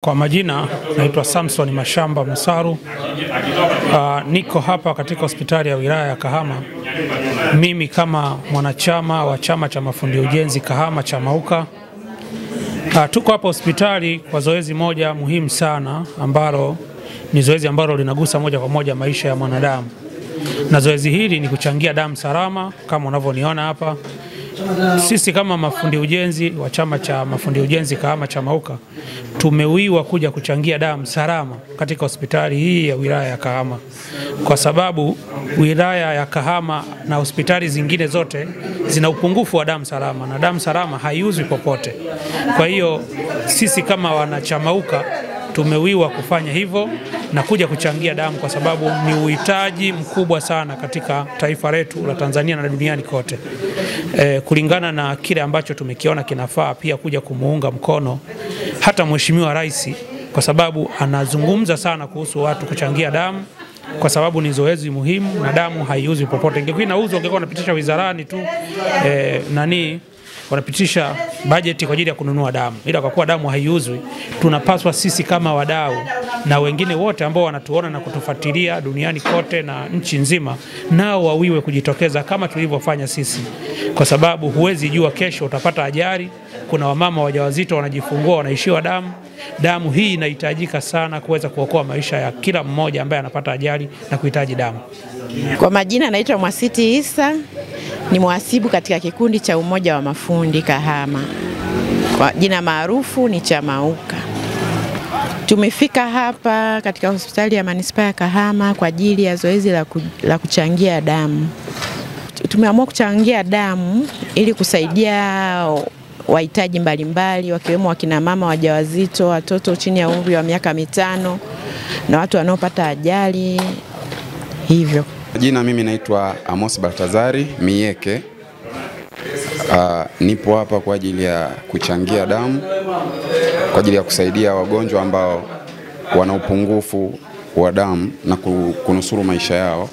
Kwa majina naitwa Samson Mashamba Musaru. Niko hapa katika hospitali ya wilaya ya Kahama. Mimi kama mwanachama wa chama cha mafundi ujenzi Kahama CHAMAUKA. Tuko hapa hospitali kwa zoezi moja muhimu sana ambalo ni zoezi ambalo linagusa moja kwa moja maisha ya mwanadamu. Na zoezi hili ni kuchangia damu salama kama unavyoniona hapa. Sisi kama mafundi ujenzi wa chama cha mafundi ujenzi Kahama CHAMAUKA tumewiwa kuja kuchangia damu salama katika hospitali hii ya wilaya ya Kahama, kwa sababu wilaya ya Kahama na hospitali zingine zote zina upungufu wa damu salama, na damu salama haiuzwi popote. Kwa hiyo sisi kama wanachamauka tumewiwa kufanya hivyo na kuja kuchangia damu, kwa sababu ni uhitaji mkubwa sana katika taifa letu la Tanzania na duniani kote. Kulingana na kile ambacho tumekiona kinafaa pia kuja kumuunga mkono hata Mheshimiwa Rais, kwa sababu anazungumza sana kuhusu watu kuchangia damu, kwa sababu ni zoezi muhimu na damu haiuzwi popote. Ingekuwa inauzwa ungekuwa wanapitisha wizarani tu wanapitisha bajeti kwa ajili ya kununua damu. Ila kwa kuwa damu haiuzwi, tunapaswa sisi kama wadau na wengine wote ambao wanatuona na kutufuatilia duniani kote na nchi nzima, nao wawiwe kujitokeza kama tulivyofanya sisi, kwa sababu huwezi jua kesho utapata ajali. Kuna wamama wajawazito wanajifungua wanaishiwa damu. Damu hii inahitajika sana kuweza kuokoa maisha ya kila mmoja ambaye anapata ajali na kuhitaji damu. Kwa majina naitwa Mwasiti Isa, ni mhasibu katika kikundi cha umoja wa mafundi Kahama. Kwa jina maarufu ni CHAMAUKA. Tumefika hapa katika hospitali ya manispaa ya Kahama kwa ajili ya zoezi la kuchangia damu. Tumeamua kuchangia damu ili kusaidia wahitaji mbalimbali, wakiwemo wakina mama wajawazito, watoto chini ya umri wa miaka 5 na watu wanaopata ajali hivyo. Jina mimi naitwa Amos Baltazari Miyeke. Nipo hapa kwa ajili ya kuchangia damu, kwa ajili ya kusaidia wagonjwa ambao wana upungufu wa damu na kunusuru maisha yao.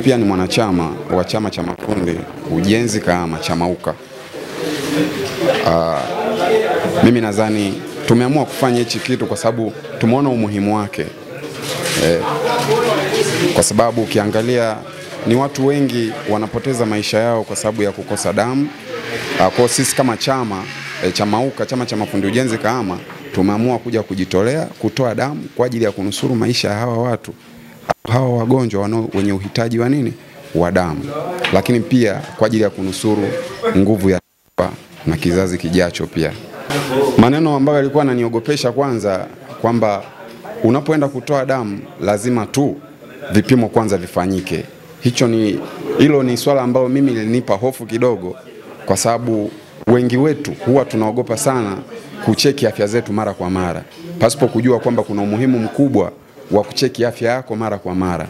Pia ni mwanachama wa chama cha mafundi ujenzi Kahama CHAMAUKA. Mimi nadhani tumeamua kufanya hichi kitu kwa sababu tumeona umuhimu wake. Kwa sababu ukiangalia ni watu wengi wanapoteza maisha yao kwa sababu ya kukosa damu. Kwa sisi kama chama CHAMAUKA, chama cha mafundi ujenzi Kahama, tumeamua kuja kujitolea kutoa damu kwa ajili ya kunusuru maisha ya hawa watu, hawa wagonjwa wenye uhitaji wa wa damu, lakini pia kwa ajili ya kunusuru nguvu ya na kizazi kijacho pia. Maneno ambayo yalikuwa yananiogopesha kwanza, kwamba unapoenda kutoa damu lazima tu vipimo kwanza vifanyike. Hilo ni swala ambalo mimi lilinipa hofu kidogo, kwa sababu wengi wetu huwa tunaogopa sana kucheki afya zetu mara kwa mara, pasipo kujua kwamba kuna umuhimu mkubwa wa kucheki afya yako mara kwa mara.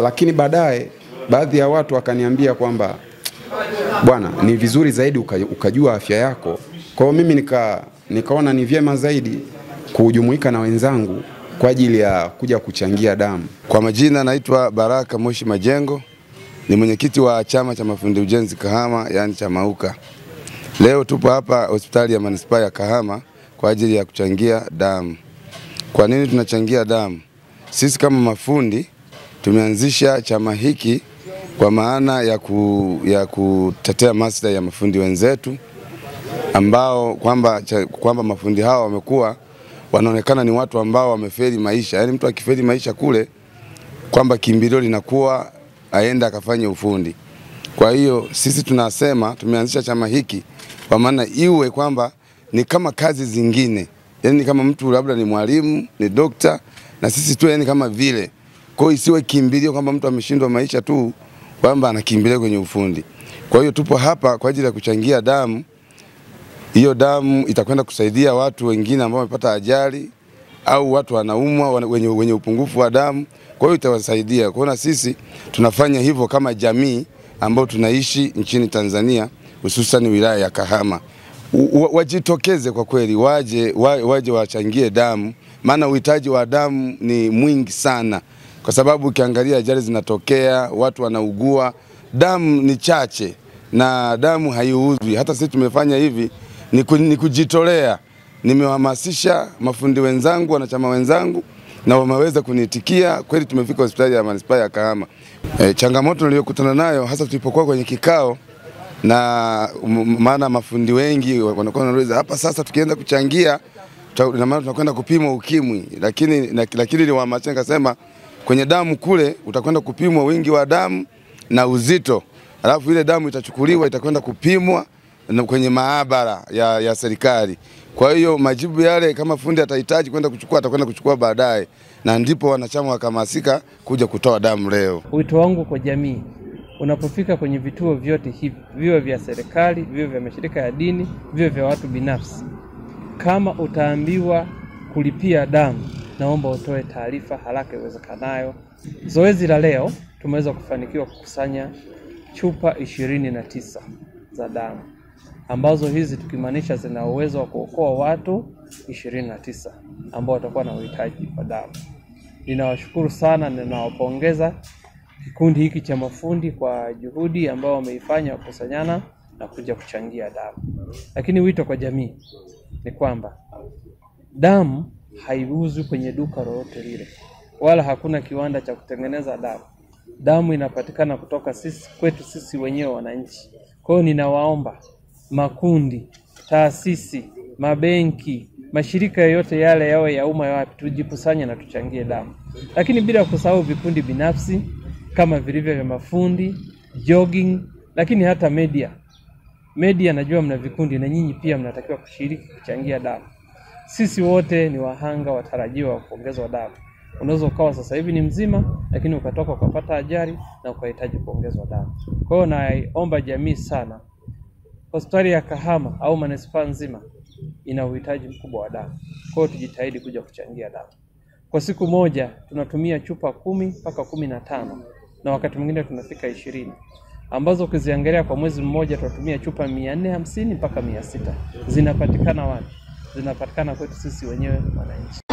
Lakini baadaye baadhi ya watu wakaniambia kwamba bwana, ni vizuri zaidi ukajua afya yako. Kwa hiyo mimi nikaona ni vyema zaidi kujumuika na wenzangu kwa ajili ya kuja kuchangia damu. Kwa majina naitwa Baraka Moshi Majengo, ni mwenyekiti wa chama cha mafundi ujenzi Kahama, yani CHAMAUKA. Leo tupo hapa hospitali ya manispaa ya Kahama kwa ajili ya kuchangia damu. Kwa nini tunachangia damu? Sisi kama mafundi tumeanzisha chama hiki kwa maana ya kutetea maslahi ya mafundi wenzetu, ambao kwamba mafundi hawa wamekuwa wanaonekana ni watu ambao wamefeli maisha. Yaani mtu akifeli maisha kule, kwamba kimbilio linakuwa aenda akafanye ufundi. Kwa hiyo sisi tunasema tumeanzisha chama hiki kwa maana iwe kwamba ni kama kazi zingine. Yaani kama mtu labda ni mwalimu, ni dokta, na sisi tu yani kama vile. Kwa hiyo isiwe kimbilio kwamba mtu ameshindwa maisha tu kwamba anakimbilia kwenye ufundi. Kwa hiyo tupo hapa kwa ajili ya kuchangia damu. Hiyo damu itakwenda kusaidia watu wengine ambao wamepata ajali au watu wanaumwa wenye upungufu wa damu. Kwa hiyo itawasaidia. Kwa hiyo sisi tunafanya hivyo kama jamii ambao tunaishi nchini Tanzania, hususan wilaya ya Kahama. Wajitokeze kwa kweli, waje wachangie damu, maana uhitaji wa damu ni mwingi sana. Kwa sababu ukiangalia ajali zinatokea, watu wanaugua, damu ni chache na damu haiuzwi. Hata sisi tumefanya hivi ni kujitolea nimewahamasisha mafundi wenzangu, wanachama wenzangu, na wameweza kuniitikia. Kweli tumefika hospitali ya manispaa ya Kahama. Changamoto niliyokutana nayo hasa tulipokuwa kwenye kikao, na maana mafundi wengi wanakuwa wanauliza hapa sasa tukienda kuchangia na maana tunakwenda kupimwa ukimwi, lakini niwahamasisha nikasema kwenye damu kule utakwenda kupimwa wingi wa damu na uzito, alafu ile damu itachukuliwa itakwenda kupimwa kwenye maabara ya serikali. Kwa hiyo majibu yale kama fundi atahitaji kwenda kuchukua atakwenda kuchukua baadaye, na ndipo wanachama wakahamasika kuja kutoa damu leo. Wito wangu kwa jamii, unapofika kwenye vituo vyote hivi, viwe vya serikali, viwe vya mashirika ya dini, viwe vya watu binafsi, kama utaambiwa kulipia damu, naomba utoe taarifa haraka iwezekanayo. Zoezi la leo tumeweza kufanikiwa kukusanya chupa 29 za damu, ambazo hizi tukimaanisha zina uwezo wa kuokoa watu 29 ambao watakuwa na uhitaji wa damu. Ninawashukuru sana na ninawapongeza kikundi hiki cha mafundi kwa juhudi ambao wameifanya kukusanyana na kuja kuchangia damu. Lakini wito kwa jamii ni kwamba damu haiuzwi kwenye duka lolote lile, wala hakuna kiwanda cha kutengeneza damu. Damu inapatikana kutoka kwetu sisi wenyewe wananchi. Kwa hiyo ninawaomba makundi, taasisi, mabenki, mashirika yote yale yawe ya umma yapi, tujikusanye na tuchangie damu. Lakini bila kusahau vikundi binafsi kama vilivyo vya mafundi, jogging, lakini hata media najua mna vikundi na nyinyi pia mnatakiwa kushiriki kuchangia damu. Sisi wote ni wahanga watarajiwa wa kuongezwa damu. Unaweza ukawa sasa hivi ni mzima, lakini ukatoka ukapata ajali na ukahitaji kuongezwa damu. Kwa hiyo naomba jamii sana, hospitali ya Kahama au manispaa nzima ina uhitaji mkubwa wa damu. Kwa hiyo tujitahidi kuja kuchangia damu. Kwa siku moja tunatumia chupa 10 mpaka 15 na wakati mwingine tunafika 20, ambazo ukiziangalia kwa mwezi mmoja tutatumia chupa 450 mpaka 600. Zinapatikana wapi? Zinapatikana kwetu sisi wenyewe wananchi.